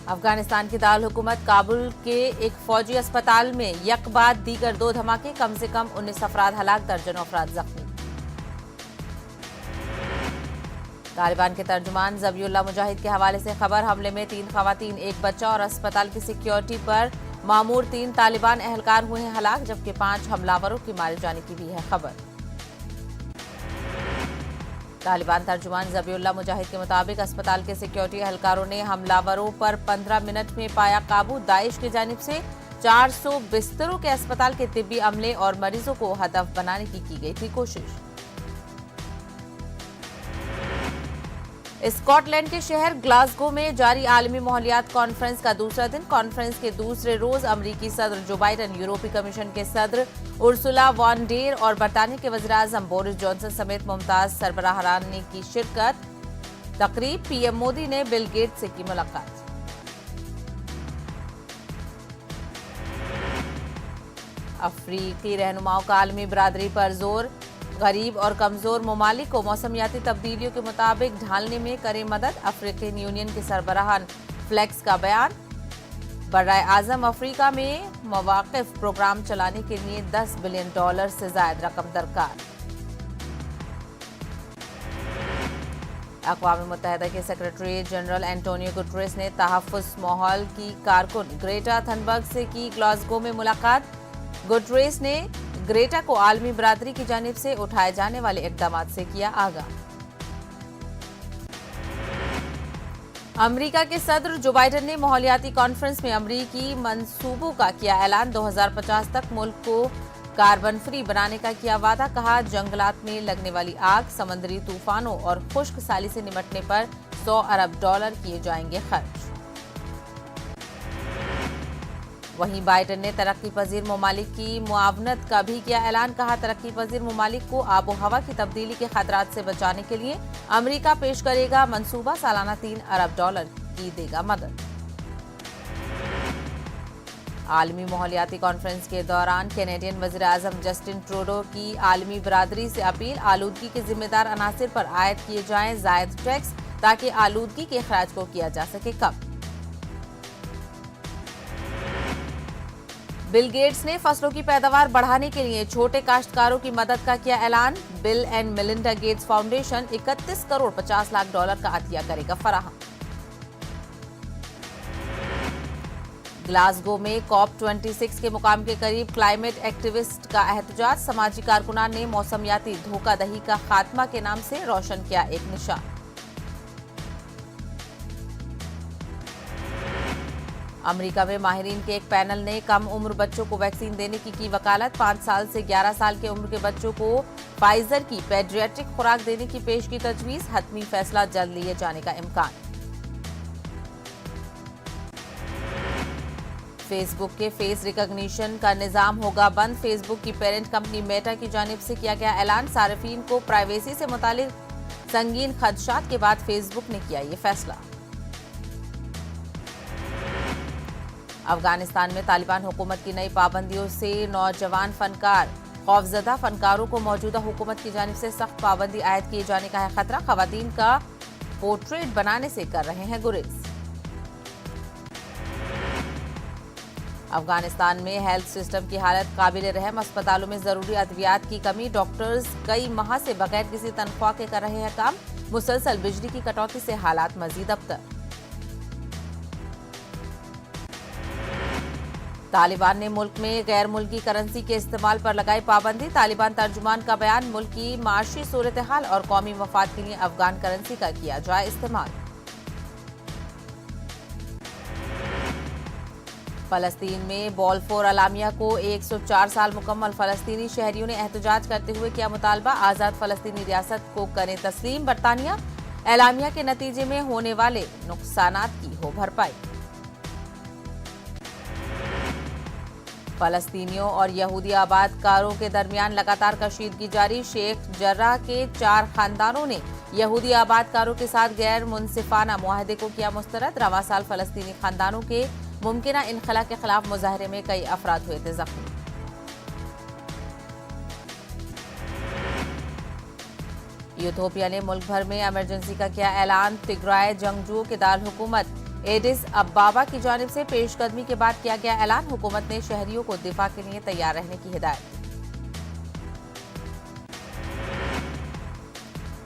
अफगानिस्तान की दारुल हुकूमत काबुल के एक फौजी अस्पताल में यक बाद दीगर 2 धमाके, कम से कम 19 अफराद हलाक, दर्जनों अफराद जख्मी। तालिबान के तर्जुमान ज़बीउल्लाह मुजाहिद के हवाले से खबर, हमले में 3 खवातीन, 1 बच्चा और अस्पताल की सिक्योरिटी पर मामूर 3 तालिबान एहलकार हुए हैं हलाक, जबकि 5 हमलावरों की मारे जाने की भी है खबर। तालिबान तर्जुमान ज़बीउल्लाह मुजाहिद के मुताबिक अस्पताल के सिक्योरिटी एहलकारों ने हमलावरों पर 15 मिनट में पाया काबू। दाइश की जानिब से 400 बिस्तरों के अस्पताल के तिब्बी अमले और मरीजों को हदफ बनाने की गई थी कोशिश। स्कॉटलैंड के शहर ग्लासगो में जारी आलमी माहौलियात कॉन्फ्रेंस का दूसरा दिन। कॉन्फ्रेंस के दूसरे रोज अमरीकी सदर जो बाइडन, यूरोपीय कमीशन के सदर उर्सुला वॉन डेर और बरतानिया के वज़ीर-ए-आज़म बोरिस जॉनसन समेत मुमताज सरबराहान ने की शिरकत। तकरीब पीएम मोदी ने बिल गेट्स से की मुलाकात। अफ्रीकी रहनुमाओं का आलमी बरादरी पर जोर, गरीब और कमजोर ममालिक को मौसमियाती तब्दीलियों के मुताबिक ढालने में करे मदद। अफ्रीकन यूनियन के सरबराहान फ्लेक्स का बयान। बर्र-ए-आज़म अफ्रीका में मवाक़िफ़ प्रोग्राम चलाने के लिए $10 बिलियन से ज़ायद रकम दरकार। अक़वाम मुत्तहिदा के सेक्रेटरी जनरल एंटोनियो गुटरेस ने तहफ़्फ़ुज़ माहौल की कारकुन ग्रेटा थनबर्ग से की ग्लासगो में मुलाकात। गुटरेस ने ग्रेटा को आलमी बरादरी की जानिब से उठाए जाने वाले इक़दामात से किया आगाह। अमेरिका के सदर जो बाइडन ने माहौलियाती कॉन्फ्रेंस में अमेरिकी मंसूबों का किया ऐलान। 2050 तक मुल्क को कार्बन फ्री बनाने का किया वादा। कहा, जंगलात में लगने वाली आग, समंदरी तूफानों और खुश्क साली से निपटने पर $100 अरब किए जाएंगे खर्च। वहीं बाइडन ने तरक्की पजीर ममालिक की मुआवनत का भी किया ऐलान। कहा, तरक्की पजीर ममालिक को आबो हवा की तब्दीली के खतरात से बचाने के लिए अमेरिका पेश करेगा मंसूबा, सालाना $3 अरब की देगा मदद। आलमी माहौलियाती कॉन्फ्रेंस के दौरान कैनेडियन वज़ीर-ए-आज़म जस्टिन ट्रूडो की आलमी बरादरी से अपील। आलूदगी के जिम्मेदार अनासिर पर आयद किए जाएं जायद टैक्स, ताकि आलूदगी के अखराज को किया जा सके कम। बिल गेट्स ने फसलों की पैदावार बढ़ाने के लिए छोटे काश्तकारों की मदद का किया ऐलान। Bill and Melinda Gates foundation $31 crore 50 lakh का अतिया करेगा फराहम। ग्लासगो में COP26 के मुकाम के करीब क्लाइमेट एक्टिविस्ट का एहतजाज। समाजी कारकुनान ने मौसमियाती धोखाधड़ी का खात्मा के नाम से रोशन किया एक निशान। अमेरिका में माहिरीन के एक पैनल ने कम उम्र बच्चों को वैक्सीन देने की वकालत। 5 साल से 11 साल के उम्र के बच्चों को फाइजर की पेडियाट्रिक खुराक देने की पेश की तजवीज। हतमी फैसला जल्द लिए जाने का इम्कान। फेसबुक के फेस रिकॉग्निशन का निजाम होगा बंद। फेसबुक की पेरेंट कंपनी मेटा की जानिब से किया गया ऐलान। सार्फिन को प्राइवेसी से मुतालिक संगीन खदशात के बाद फेसबुक ने किया ये फैसला। अफगानिस्तान में तालिबान हुकूमत की नई पाबंदियों से नौजवान फनकार खौफजदा। फनकारों को मौजूदा हुकूमत की जानिब से सख्त पाबंदी आयद किए जाने का है खतरा। खवातीन का पोर्ट्रेट बनाने से कर रहे हैं गुरेज। अफगानिस्तान में हेल्थ सिस्टम की हालत काबिल रहम। अस्पतालों में जरूरी अद्वियात की कमी। डॉक्टर्स कई माह से बगैर किसी तनख्वाह के कर रहे हैं काम। मुसलसल बिजली की कटौती से हालात मजीद अबतर। तालिबान ने मुल्क में गैर मुल्की करेंसी के इस्तेमाल पर लगाई पाबंदी। तालिबान तर्जुमान का बयान, मुल्क की माशी सूरत हाल और कौमी मफाद के लिए अफगान करेंसी का किया जाए इस्तेमाल। फलस्तीन में बॉलफोर अलामिया को 104 साल मुकम्मल। फलस्तीनी शहरियों ने एहतजाज करते हुए किया मुतालबा, आजाद फलस्तीनी रियासत को करें तस्लीम बरतानिया। एलामिया के नतीजे में होने वाले नुकसानात की हो भरपाई। फलस्तीनियों और यहूदी आबादकारों के दरमियान लगातार कशीदगी जारी। शेख जर्राह के 4 खानदानों ने यहूदी आबादकारों के साथ गैर मुनसिफाना मुआहदे को किया मुस्तरद। रवां साल फलस्तीनी खानदानों के मुमकिना इनखला के खिलाफ मुजाहरे में कई अफराद हुए थे जख्मी। यूथोपिया ने मुल्क भर में इमरजेंसी का किया ऐलान। तिग्राय जंगजुओं के दारुल हुकूमत एडिस अब्बाबा की जानिब से पेशकदमी के बाद किया गया ऐलान, हुकूमत ने शहरियों को दिफा के लिए तैयार रहने की हिदायत दी।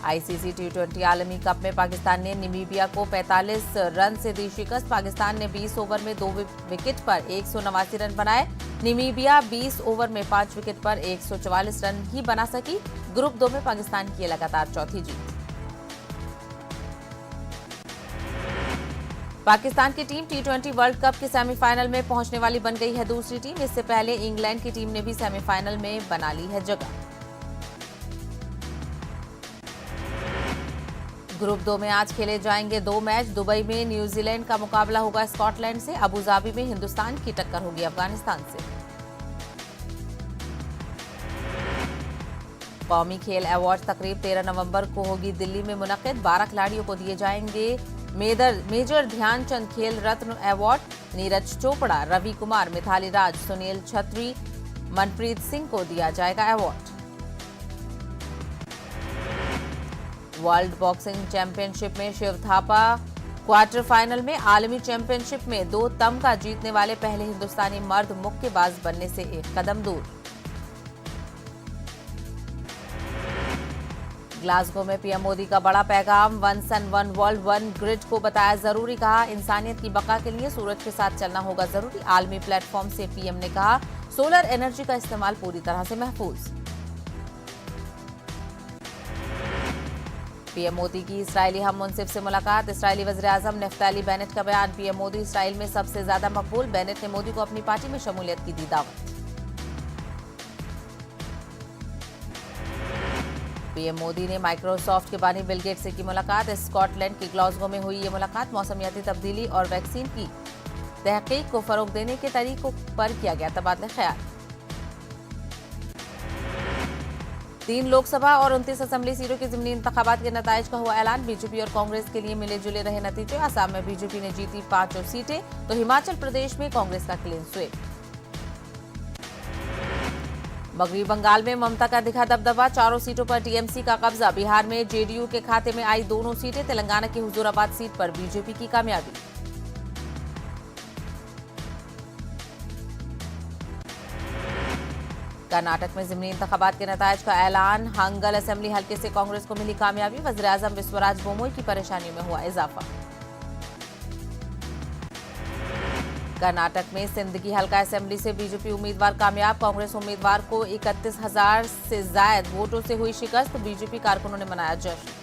आईसीसी टी20 आलमी कप में पाकिस्तान ने नामीबिया को 45 रन से दी शिकस्त। पाकिस्तान ने 20 ओवर में 2 विकेट पर 189 रन बनाए। नामीबिया 20 ओवर में 5 विकेट पर 144 रन ही बना सकी। ग्रुप 2 में पाकिस्तान की लगातार चौथी जीत। पाकिस्तान की टीम टी20 वर्ल्ड कप के सेमीफाइनल में पहुंचने वाली बन गई है दूसरी टीम। इससे पहले इंग्लैंड की टीम ने भी सेमीफाइनल में बना ली है जगह। ग्रुप 2 में आज खेले जाएंगे 2 मैच। दुबई में न्यूजीलैंड का मुकाबला होगा स्कॉटलैंड से। अबुधाबी में हिंदुस्तान की टक्कर होगी अफगानिस्तान से। कौमी खेल अवार्ड तकरीब 13 नवंबर को होगी दिल्ली में मुनक्किद। 12 खिलाड़ियों को दिए जाएंगे मेजर ध्यानचंद खेल रत्न अवार्ड। नीरज चोपड़ा, रवि कुमार, मिथाली राज, सुनील छत्री, मनप्रीत सिंह को दिया जाएगा अवार्ड। वर्ल्ड बॉक्सिंग चैंपियनशिप में शिव थापा क्वार्टर फाइनल में। आलमी चैंपियनशिप में 2 तमगा जीतने वाले पहले हिंदुस्तानी मर्द मुक्केबाज बनने से एक कदम दूर। ग्लासगो में पीएम मोदी का बड़ा पैगाम, one sun one world one grid को बताया जरूरी। कहा, इंसानियत की बका के लिए सूरज के साथ चलना होगा जरूरी। आलमी प्लेटफॉर्म से पीएम ने कहा, सोलर एनर्जी का इस्तेमाल पूरी तरह से महफूज। पीएम मोदी की इस्राएली हम मुंसिफ से मुलाकात। इस्राएली वज़ीर आज़म नफ्ताली बेनेट का बयान, पीएम मोदी इस्राएल में सबसे ज्यादा मकबूल। बेनेट ने मोदी को अपनी पार्टी में शमूलियत की दी दावत। पीएम मोदी ने माइक्रोसॉफ्ट के बानी बिल गेट्स से की मुलाकात। स्कॉटलैंड की ग्लासगो में हुई ये मुलाकात। मौसमियाती तब्दीली और वैक्सीन की तहकीक को फरोग देने के तरीकों पर किया गया तबादला ख्याल। 3 लोकसभा और 29 असेंबली सीटों के ज़िमनी इंतखाबात के नताइज का हुआ ऐलान। बीजेपी और कांग्रेस के लिए मिले जुले रहे नतीजे। असम में बीजेपी ने जीती 5 सीटें, तो हिमाचल प्रदेश में कांग्रेस का क्लीन स्वीप। मगरबी बंगाल में ममता का दिखा दबदबा, 4 सीटों पर टीएमसी का कब्जा। बिहार में जेडीयू के खाते में आई 2 सीटें। तेलंगाना की हुजूराबाद सीट पर बीजेपी की कामयाबी। कर्नाटक में ज़िमनी इंतखाबात के नताइज का ऐलान। हंगल असेंबली हल्के से कांग्रेस को मिली कामयाबी। वज़ीर आज़म विश्वराज बोमोई की परेशानियों में हुआ इजाफा। कर्नाटक में सिंदगी हल्का असेंबली से बीजेपी उम्मीदवार कामयाब। कांग्रेस उम्मीदवार को 31,000 से ज्यादा वोटों से हुई शिकस्त। बीजेपी कारकुनों ने मनाया जश्न।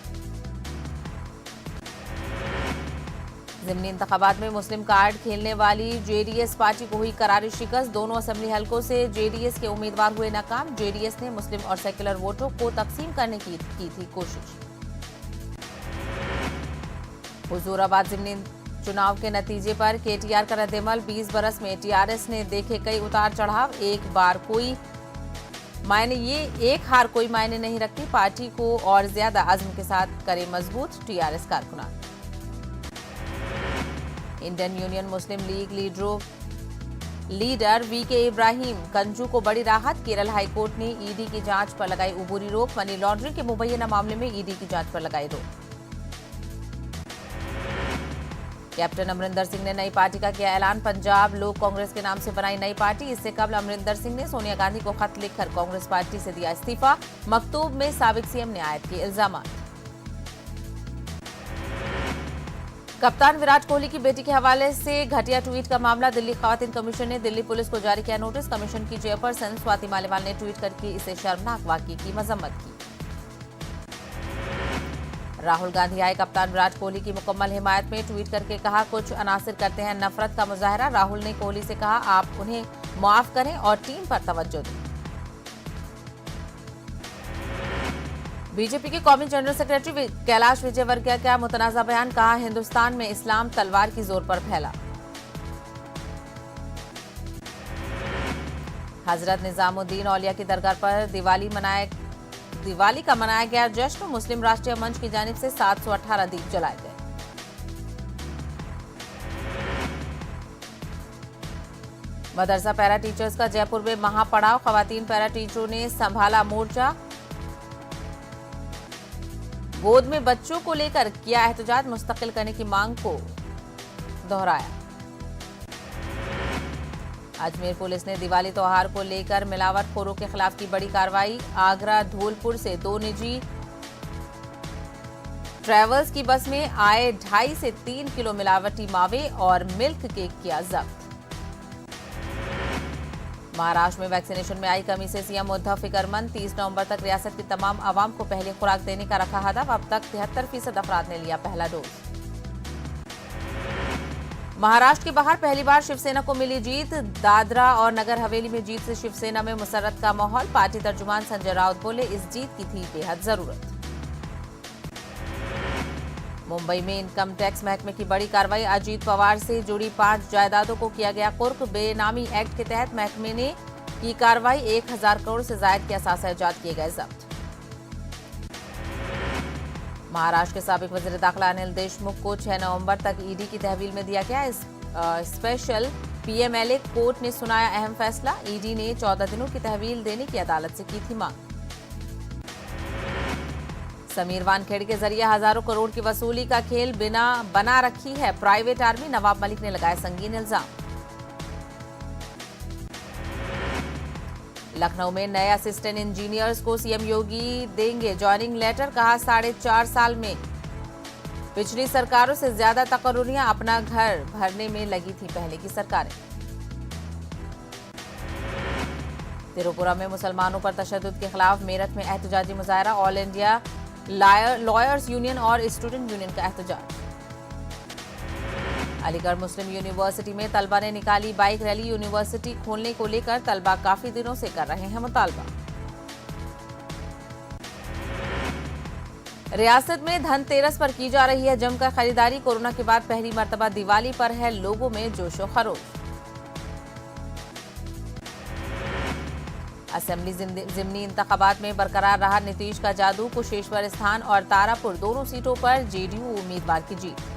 ज़िमनी इंतखाबात में मुस्लिम कार्ड खेलने वाली जेडीएस पार्टी को हुई करारी शिकस्त। दोनों असेंबली हलकों से जेडीएस के उम्मीदवार हुए नाकाम। जेडीएस ने मुस्लिम और सेक्युलर वोटों को तकसीम करने की थी कोशिश। हुजूराबाद ज़िमनी चुनाव के नतीजे पर केटीआर का रद्देमल। 20 बरस में टीआरएस ने देखे कई उतार चढ़ाव। एक हार कोई मायने नहीं रखती। पार्टी को और ज्यादा अज़्म के साथ करे मजबूत टीआरएस कारकुनान। इंडियन यूनियन मुस्लिम लीग लीडर वीके इब्राहिम कंजू को बड़ी राहत। केरल हाईकोर्ट ने ईडी की जांच पर लगाई उबूरी रोक। मनी लॉन्ड्रिंग के मुबैना मामले में ईडी की जांच पर लगाई रोक। कैप्टन अमरिंदर सिंह ने नई पार्टी का किया ऐलान। पंजाब लोक कांग्रेस के नाम से बनाई नई पार्टी। इससे कबल अमरिंदर सिंह ने सोनिया गांधी को खत लिखकर कांग्रेस पार्टी से दिया इस्तीफा। मकतूब में साबिक सीएम ने आयद किए इल्जाम। कप्तान विराट कोहली की बेटी के हवाले से घटिया ट्वीट का मामला। दिल्ली खवातीन कमीशन ने दिल्ली पुलिस को जारी किया नोटिस। कमीशन की चेयरपर्सन स्वाति मालीवाल ने ट्वीट करके इसे शर्मनाक वाकये की मजम्मत की। राहुल गांधी आए कप्तान विराट कोहली की मुकम्मल हिमायत में। ट्वीट करके कहा, कुछ अनासिर करते हैं नफरत का मुजाहरा। राहुल ने कोहली से कहा, आप उन्हें माफ करें और टीम पर तवज्जो दें। बीजेपी के कौमी जनरल सेक्रेटरी कैलाश विजयवर्गीय का मुतनाज़ा बयान। कहा, हिंदुस्तान में इस्लाम तलवार की जोर पर फैला। हजरत निजामुद्दीन औलिया की दरगाह पर दिवाली का मनाया गया जश्न। मुस्लिम राष्ट्रीय मंच की जानिब से 718 दीप जलाए गए। मदरसा पैरा टीचर्स का जयपुर में महापड़ाव। खवातीन पैरा टीचरों ने संभाला मोर्चा। गोद में बच्चों को लेकर किया एहतजाज। मुस्तकिल करने की मांग को दोहराया। अजमेर पुलिस ने दिवाली त्योहार को लेकर मिलावटखोरों के खिलाफ की बड़ी कार्रवाई। आगरा धौलपुर से 2 निजी ट्रैवल्स की बस में आए 2.5 से 3 किलो मिलावटी मावे और मिल्क केक किया जब्त। महाराष्ट्र में वैक्सीनेशन में आई कमी से सीएम उद्धव फिक्रमंद। 30 नवंबर तक रियासत की तमाम आवाम को पहली खुराक देने का रखा हदफ। अब तक 73% अफराद ने लिया पहला डोज। महाराष्ट्र के बाहर पहली बार शिवसेना को मिली जीत। दादरा और नगर हवेली में जीत से शिवसेना में मुसर्रत का माहौल। पार्टी तर्जुमान संजय राउत बोले, इस जीत की थी बेहद जरूरत। मुंबई में इनकम टैक्स महकमे की बड़ी कार्रवाई। अजीत पवार से जुड़ी 5 जायदादों को किया गया कुर्क। बेनामी एक्ट के तहत महकमे ने की कार्रवाई। 1000 करोड़ से ज्यादा के असासा जात किए गए जब्त। महाराष्ट्र के साबिक वजीर दाखिला अनिल देशमुख को 6 नवंबर तक ईडी की तहवील में दिया गया। स्पेशल पीएमएलए कोर्ट ने सुनाया अहम फैसला। ईडी ने 14 दिनों की तहवील देने की अदालत से की थी मांग। समीर वानखेड़े के जरिए हजारों करोड़ की वसूली का खेल बना रखी है प्राइवेट आर्मी। नवाब मलिक ने लगाया संगीन इल्जाम। लखनऊ में नए असिस्टेंट इंजीनियर्स को सीएम योगी देंगे ज्वाइनिंग लेटर। कहा, 4.5 साल में पिछली सरकारों से ज्यादा तकर्रुरियां अपना घर भरने में लगी थी पहले की सरकारें। त्रिपुरा में मुसलमानों पर तशद्दुद के खिलाफ मेरठ में एहतजाजी मुजाहरा। ऑल इंडिया लॉयर्स यूनियन और स्टूडेंट यूनियन का एहतजाज। अलीगढ़ मुस्लिम यूनिवर्सिटी में तलबा ने निकाली बाइक रैली। यूनिवर्सिटी खोलने को लेकर तलबा काफी दिनों से कर रहे हैं मुतालबा। रियासत में धनतेरस पर की जा रही है जमकर खरीदारी। कोरोना के बाद पहली मर्तबा दिवाली पर है लोगों में जोशो खरोश। असेंबली जिमनी इंतखाबात में बरकरार रहा नीतीश का जादू। कुशेश्वर स्थान और तारापुर दोनों सीटों पर जेडीयू उम्मीदवार की जीत।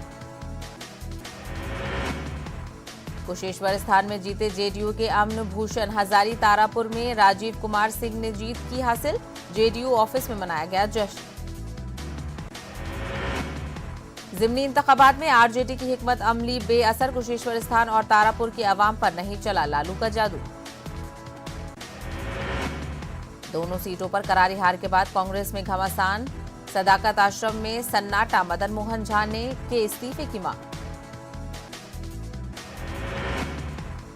कुशेश्वर स्थान में जीते जेडीयू के अमन भूषण हजारी। तारापुर में राजीव कुमार सिंह ने जीत की हासिल। जेडीयू ऑफिस में मनाया गया जश्न। जिमनी इंतखाबात में आरजेडी की हिकमत अमली बेअसर। कुशेश्वर स्थान और तारापुर की आवाम पर नहीं चला लालू का जादू। दोनों सीटों पर करारी हार के बाद कांग्रेस में घमासान। सदाकत आश्रम में सन्नाटा। मदन मोहन झा ने के इस्तीफे की मांग।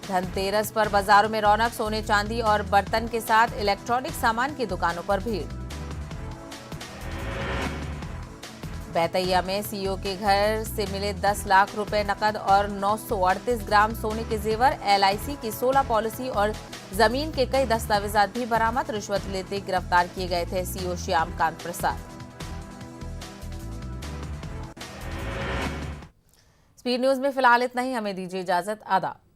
धनतेरस पर बाजारों में रौनक। सोने चांदी और बर्तन के साथ इलेक्ट्रॉनिक सामान की दुकानों पर भीड़। बैतैया में सीईओ के घर से मिले 10 लाख रुपए नकद और 938 ग्राम सोने के जेवर। एलआईसी की 16 पॉलिसी और जमीन के कई दस्तावेजात भी बरामद। रिश्वत लेते गिरफ्तार किए गए थे सीईओ श्याम कांत प्रसाद। स्पीड न्यूज में फिलहाल इतना ही। हमें दीजिए इजाजत। आदाब।